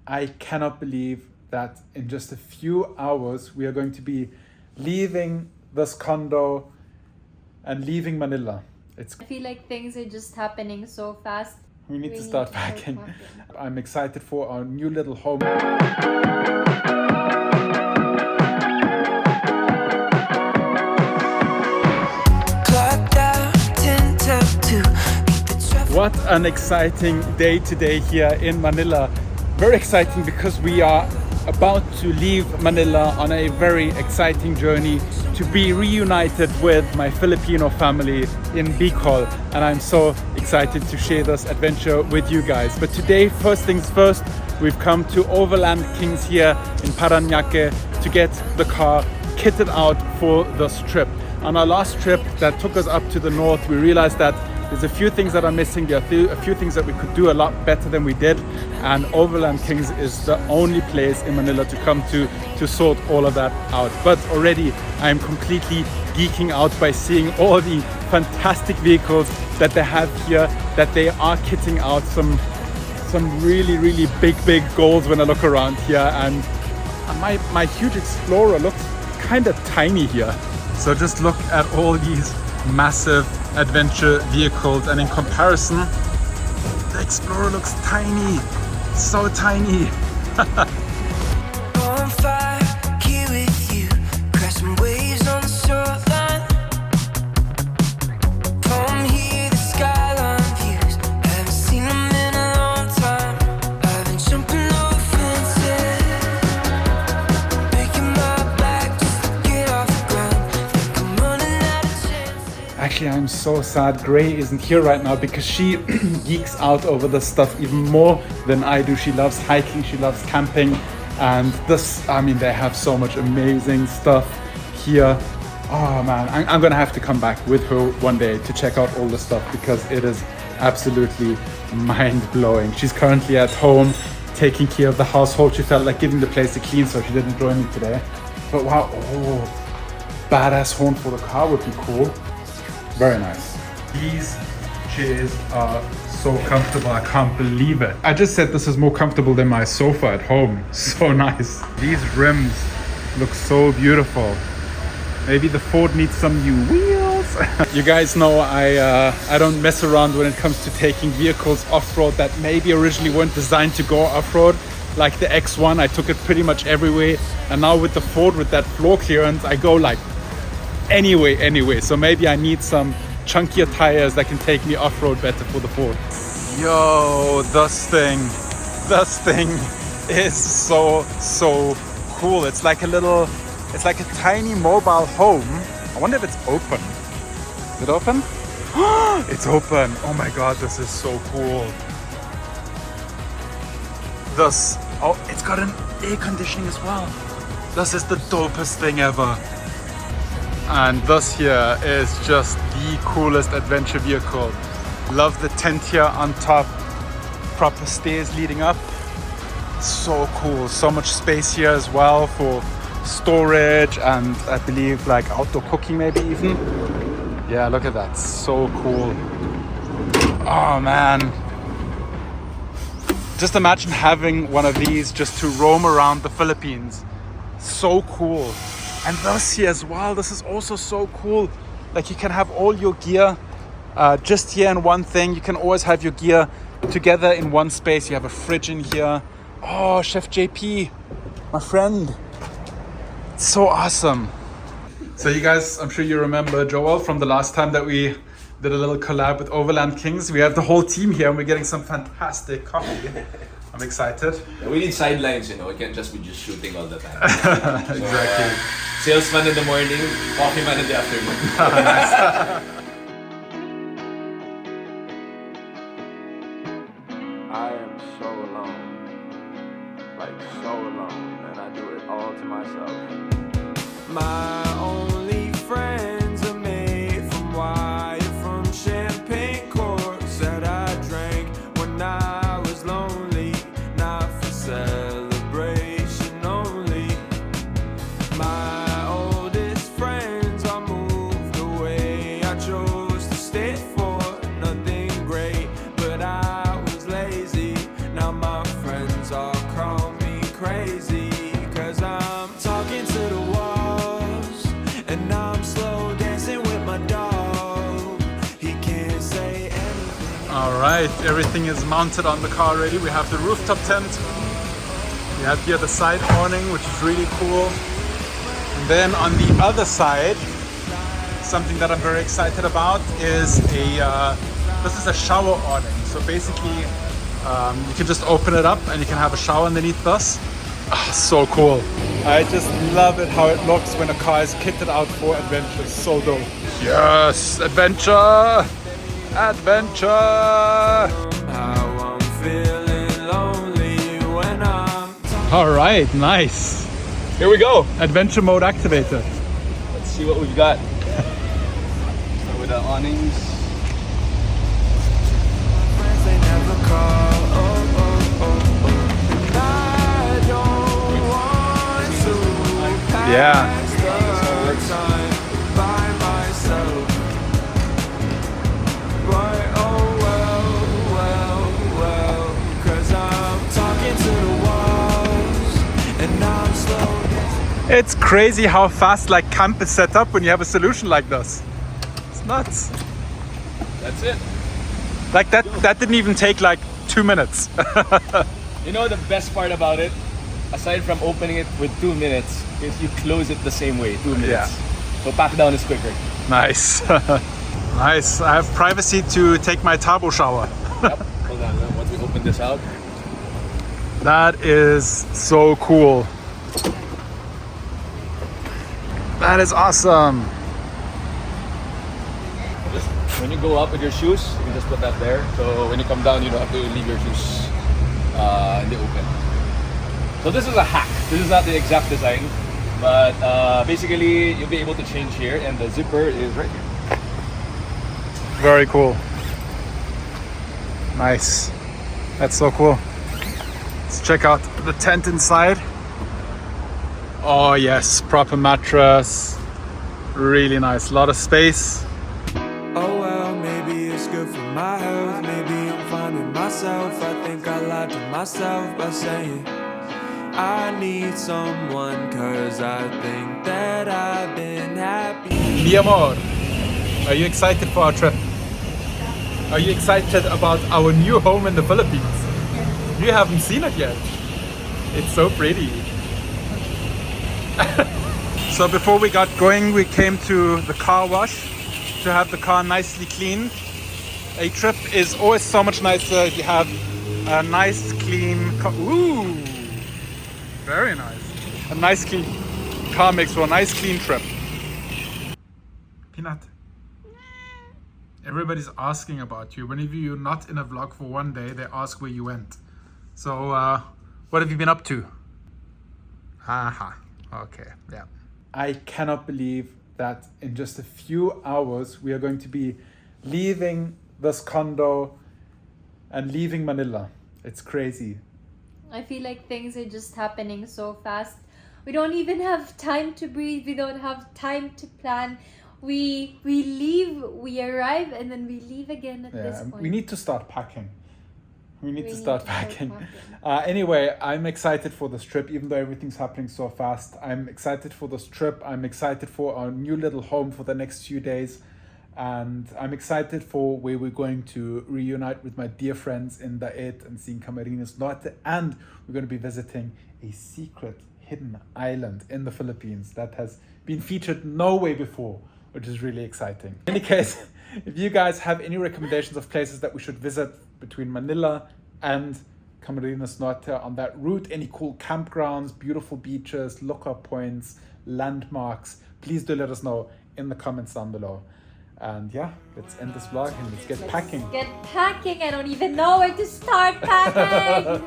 I cannot believe that in just a few hours we are going to be leaving this condo and leaving Manila. I feel like things are just happening so fast. We need to start packing. I'm excited for our new little home. What an exciting day today here in Manila. Very exciting because we are about to leave Manila on a very exciting journey to be reunited with my Filipino family in Bicol, and I'm so excited to share this adventure with you guys. But today, first things first, we've come to Overland Kings here in Parañaque to get the car kitted out for this trip. On our last trip that took us up to the north, we realized that there's a few things that are missing. There are a few things that we could do a lot better than we did, and Overland Kings is the only place in Manila to come to sort all of that out. But already I'm completely geeking out by seeing all the fantastic vehicles that they have here, that they are kitting out some really big goals when I look around here, and my huge Explorer looks kind of tiny here. So just look at all these massive adventure vehicles, and in comparison the Explorer looks tiny, so tiny. On fire, here with you, crashing waves on the shoreline. From here the skyline views, haven't seen them in a long time. I've been jumping over fences, breaking my back just to get off the ground. Think I'm running out of chances. Actually, I'm so sad Gray isn't here right now because she geeks out over this stuff even more than I do. She loves hiking, she loves camping, and this, I mean, they have so much amazing stuff here. Oh man, I'm gonna have to come back with her one day to check out all the stuff because it is absolutely mind-blowing. She's currently at home taking care of the household. She felt like giving the place a clean, so she didn't join me today. But wow, badass horn for the car would be cool. Very nice. These chairs are so comfortable, I can't believe it. I just said this is more comfortable than my sofa at home. So nice. These rims look so beautiful. Maybe the Ford needs some new wheels. You guys know I don't mess around when it comes to taking vehicles off-road that maybe originally weren't designed to go off-road. Like the X1, I took it pretty much everywhere. And now with the Ford, with that floor clearance, I go like anyway. So maybe I need some chunkier tires that can take me off-road better for the Ford. Yo, this thing is so cool. It's like a tiny mobile home. I wonder if it's open. Is it open? It's open. Oh my god, this is so cool. It's got an air conditioning as well. This is the dopest thing ever. And this here is just the coolest adventure vehicle. Love the tent here on top. Proper stairs leading up. So cool. So much space here as well for storage and I believe like outdoor cooking maybe even. Yeah, look at that. So cool. Oh man. Just imagine having one of these just to roam around the Philippines. So cool. And this here as well, this is also so cool. Like you can have all your gear just here in one thing. You can always have your gear together in one space. You have a fridge in here. Oh, Chef JP, my friend. It's so awesome. So you guys, I'm sure you remember Joel from the last time that we did a little collab with Overland Kings. We have the whole team here and we're getting some fantastic coffee. I'm excited. Yeah, we need sidelines, you know. We can't just be shooting all the time. Exactly. Salesman in the morning, coffee man in the afternoon. Nice. I am so alone, like so alone, and I do it all to myself. My only friends are made from wire, from champagne corks that I drank when I was lonely, not for celebration only. My oldest friends are moved away. I chose to stay for nothing great, but I was lazy. Now my friends are crawling crazy, 'cause I'm talking to the walls, and I'm slow dancing with my dog. He can't say anything. All right, everything is mounted on the car already. We have the rooftop tent. We have here the side awning, which is really cool. And then on the other side, something that I'm very excited about is this is a shower awning. So basically, you can just open it up and you can have a shower underneath this. Oh, so cool. I just love it how it looks when a car is kitted out for adventure. So dope. Yes, adventure! Adventure! How I'm feeling lonely when I'm All right, nice. Here we go. Adventure mode activated. Let's see what we've got. Start with the awnings. friends, they never call. Oh, oh, oh, oh. And I don't want to Yeah. pass the time by myself. But oh well, well, well, 'cause I'm talking to the walls, and I'm slow. It's crazy how fast like camp is set up when you have a solution like this. It's nuts. That's it. Like that didn't even take like 2 minutes. You know the best part about it, aside from opening it with 2 minutes, is you close it the same way, 2 minutes. So pack down is quicker. Nice. Nice. I have privacy to take my turbo shower. Yep. Hold on, once we open this out. That is so cool. That is awesome. Just when you go up with your shoes, you can just put that there. So when you come down, you don't have to leave your shoes in the open. So this is a hack. This is not the exact design, but basically you'll be able to change here, and the zipper is right here. Very cool. Nice. That's so cool. Let's check out the tent inside. Oh yes, proper mattress. Really nice. A lot of space. Oh well, maybe it's good for my health. Maybe I'm finding myself. I think I lied to myself by saying I need someone, 'cause I think that I've been happy. Mi amor, are you excited for our trip? Are you excited about our new home in the Philippines? You haven't seen it yet. It's so pretty. So before we got going, we came to the car wash to have the car nicely cleaned. A trip is always so much nicer if you have a nice clean car. Ooh, very nice. A nice clean car makes for a nice clean trip. Peanut. Everybody's asking about you. Whenever you're not in a vlog for one day, they ask where you went. So, what have you been up to? Haha. Okay, yeah. I cannot believe that in just a few hours we are going to be leaving this condo and leaving Manila. It's crazy. I feel like things are just happening so fast. We don't even have time to breathe. We don't have time to plan. We leave, we arrive, and then we leave again at this point. We need to start packing. We need to start packing. Anyway, I'm excited for this trip, even though everything's happening so fast. I'm excited for this trip. I'm excited for our new little home for the next few days. And I'm excited for where we're going to reunite with my dear friends in Daet and seeing Camarines Norte. And we're going to be visiting a secret hidden island in the Philippines that has been featured nowhere before, which is really exciting. In any case, if you guys have any recommendations of places that we should visit between Manila and Camarines Norte on that route, any cool campgrounds, beautiful beaches, lookout points, landmarks, please do let us know in the comments down below. And yeah, let's end this vlog and let's get packing. Get packing. I don't even know where to start packing.